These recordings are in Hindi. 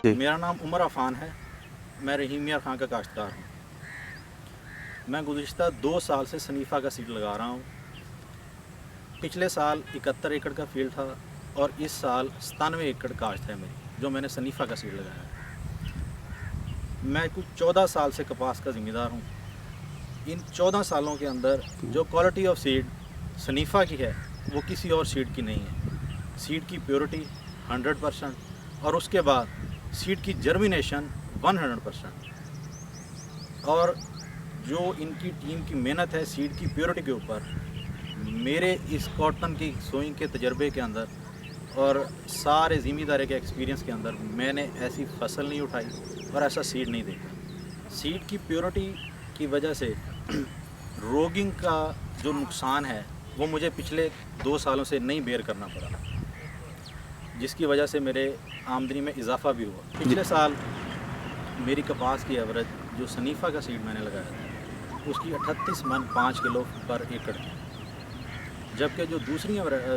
मेरा नाम उमर अफ़ान है। मैं रहीम मियाँ खां का काश्तकार हूँ। मैं गुज़िश्ता 2 साल से सनीफ़ा का सीड लगा रहा हूँ। पिछले साल 71 एकड़ का फील्ड था और इस साल 97 एकड़ काश्त है मेरी, जो मैंने सनीफ़ा का सीड लगाया है। मैं कुछ 14 साल से कपास का ज़िम्मेदार हूँ। इन 14 सालों के अंदर जो क्वालिटी ऑफ सीड सनीफ़ा की है वो किसी और सीड की नहीं है। सीड की प्योरिटी 100% और उसके बाद सीड की जर्मिनेशन 100%। और जो इनकी टीम की मेहनत है सीड की प्योरिटी के ऊपर, मेरे इस कॉटन की सोइंग के तजर्बे के अंदर और सारे ज़िम्मेदारी के एक्सपीरियंस के अंदर मैंने ऐसी फसल नहीं उठाई और ऐसा सीड नहीं देखा। सीड की प्योरिटी की वजह से रोगिंग का जो नुकसान है वो मुझे पिछले 2 सालों से नहीं बेयर करना पड़ा, जिसकी वजह से मेरे आमदनी में इजाफा भी हुआ। पिछले साल मेरी कपास की एवरेज जो सनीफ़ा का सीड मैंने लगाया था उसकी 38 मन 5 किलो पर एकड़ थी, जबकि जो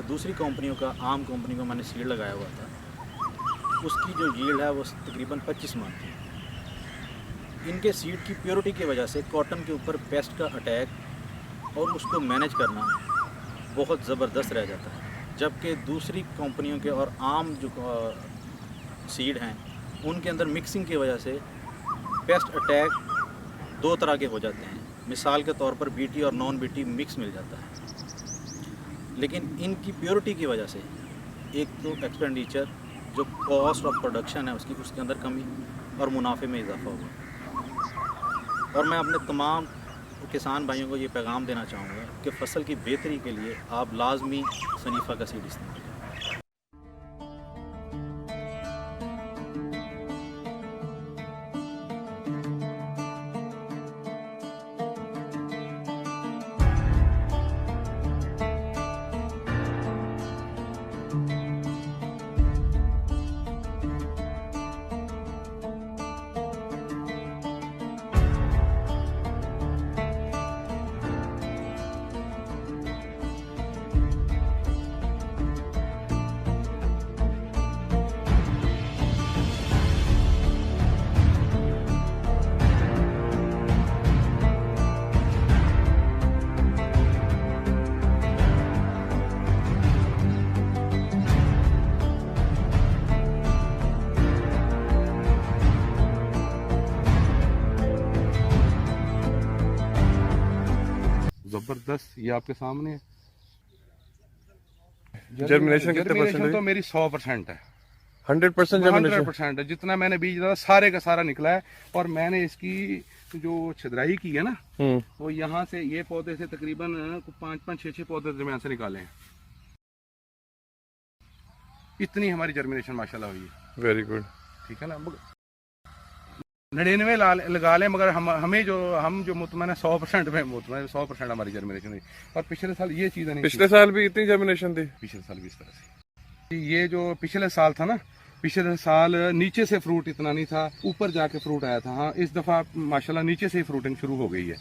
दूसरी कंपनियों का आम कंपनी का मैंने सीड लगाया हुआ था उसकी जो यील्ड है वो तकरीबन 25 मन थी। इनके सीड की प्योरिटी की वजह से कॉटन के ऊपर पेस्ट का अटैक और उसको मैनेज करना बहुत ज़बरदस्त रह जाता है, जबकि दूसरी कंपनियों के और आम जो सीड हैं उनके अंदर मिक्सिंग की वजह से पेस्ट अटैक 2 तरह के हो जाते हैं। मिसाल के तौर पर बीटी और नॉन बीटी मिक्स मिल जाता है। लेकिन इनकी प्योरिटी की वजह से एक तो एक्सपेंडिचर जो कॉस्ट ऑफ प्रोडक्शन है उसके अंदर कमी और मुनाफे में इजाफा हुआ। और मैं अपने तमाम किसान भाइयों को ये पैगाम देना चाहूँगा कि फ़सल की बेहतरी के लिए आप लाजमी सनीफ़ा का सीड इस्तेमाल करें। जबरदस्त, ये आपके सामने है। जर्मिनेशन कितने परसेंट तो है? मेरी 100% है। 100% जर्मिनेशन। 100% है। जितना मैंने बीज डाला सारे का सारा निकला है। और मैंने इसकी जो छिद्राई की है ना वो यहाँ से ये पौधे से तकरीबन 5-5, 6-6 पौधे दरमियान से निकाले हैं। इतनी हमारी जर्मिनेशन माशाल्लाह हुई है। Very good. ठीक है ना, 99 लगा लें, मगर हम जो मुतमैन है 100% में मुतमैन, 100% हमारी जर्मिनेशन हुई। और पिछले साल ये चीज़ नहीं, पिछले साल भी इतनी जर्मिनेशन थी? पिछले साल भी इस तरह से। ये जो पिछले साल था ना, पिछले साल नीचे से फ्रूट इतना नहीं था, ऊपर जाके फ्रूट आया था। हाँ, इस दफ़ा माशाल्लाह नीचे से ही फ्रूटिंग शुरू हो गई है।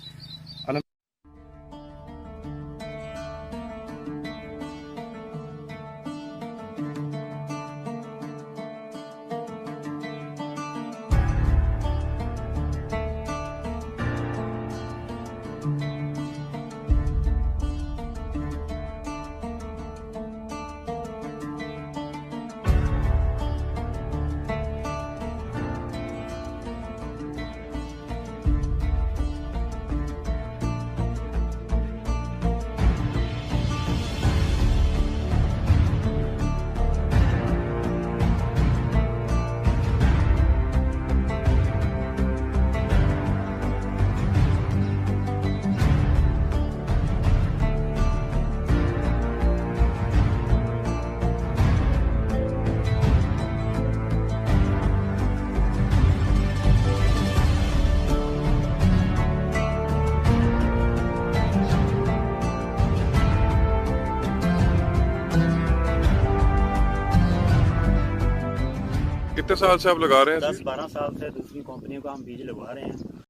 कितने साल से आप लगा रहे हैं? 10-12 साल से दूसरी कंपनियों का हम बीज लगवा रहे हैं,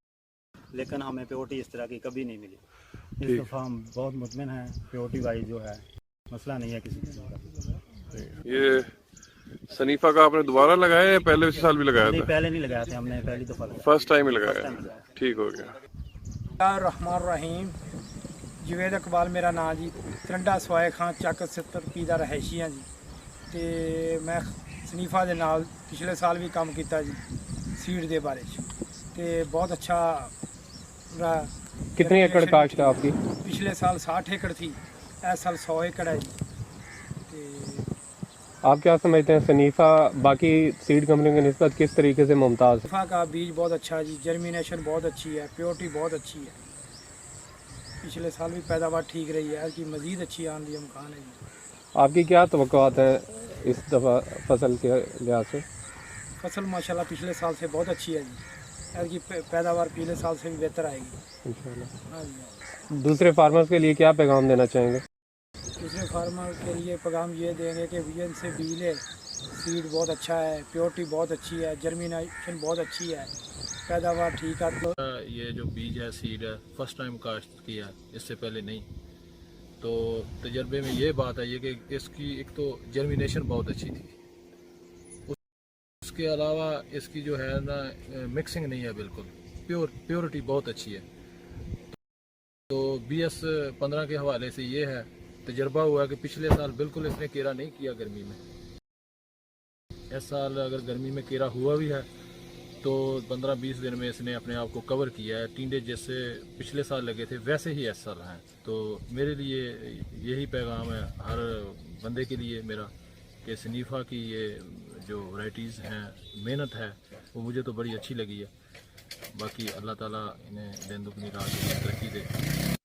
लेकिन हमें प्योरिटी इस तरह की कभी नहीं मिली। इस दफ़ा हम बहुत मुतमिन हैं, प्योरिटी वाइज जो है मसला नहीं है किसी किस्म का। ये सनीफा का आपने दोबारा लगाया या पहले उसी साल भी लगाया नहीं, था? पहले नहीं लगाया था हमने, पहली दफ़ा लगाया। फर्स्ट टाइम ही लगाया है। ठीक हो गया। रहमान रहीम जवेद इकबाल मेरा नाम जी, तरंडा सवाए खां ਚੱਕ 70 ਦਾ ਰਹਿਸ਼ੀ ਹਾਂ ਜੀ। ਤੇ ਮੈਂ ਸਨੀਫਾ ਦੇ ਨਾਲ ਪਿਛਲੇ ਸਾਲ ਵੀ ਕੰਮ ਕੀਤਾ ਜੀ सीड ਦੇ ਬਾਰੇ 'ਚ, ਤੇ ਬਹੁਤ ਅੱਛਾ रहा। कितनी एकड़ काश्त है आपकी? पिछले साल 60 एकड़ थी, इस साल 100 एकड़ है जी। ते आप क्या समझते हैं सनीफा बाकी सीड कंपनी की निस्बत किस तरीके से मुमताज़ है? सनीफा का बीज बहुत अच्छा है जी, जर्मिनेशन बहुत अच्छी है, प्योरिटी बहुत अच्छी है। पिछले साल भी पैदावार ठीक रही है, कि मज़ीद अच्छी आने की इम्कान है जी। आपकी क्या तवक्कुआत है इस दफ़ा फसल के लिहाज से? फसल माशाल्लाह पिछले साल से बहुत अच्छी है जी, की पैदावार पिछले साल से भी बेहतर आएगी इंशाल्लाह। हाँ जी। दूसरे फार्मर्स के लिए क्या पैगाम देना चाहेंगे? दूसरे फार्मर के लिए पैगाम ये देंगे कि विजन से बीज ले, सीड बहुत अच्छा है, प्योरिटी बहुत अच्छी है, जर्मिनेशन बहुत अच्छी है, पैदावार ठीक है। तो ये जो बीज है, सीड है, फर्स्ट टाइम काश्त किया, इससे पहले नहीं। तो तजर्बे में ये बात है ये कि इसकी एक तो जर्मिनेशन बहुत अच्छी थी, उसके अलावा इसकी जो है ना मिक्सिंग नहीं है, बिल्कुल प्योरिटी बहुत अच्छी है। तो BS 15 के हवाले से ये है तजर्बा हुआ कि पिछले साल बिल्कुल इसने केरा नहीं किया गर्मी में। इस साल अगर गर्मी में केरा हुआ भी है तो 15-20 दिन में इसने अपने आप को कवर किया है। टिंडे जैसे पिछले साल लगे थे वैसे ही इस साल हैं। तो मेरे लिए यही पैगाम है हर बंदे के लिए मेरा कि सनीफा की ये जो वैराइटीज़ हैं, मेहनत है, वो मुझे तो बड़ी अच्छी लगी है। बाकी अल्लाह ताला इन्हें दिन दुगनी रात तरक्की दे।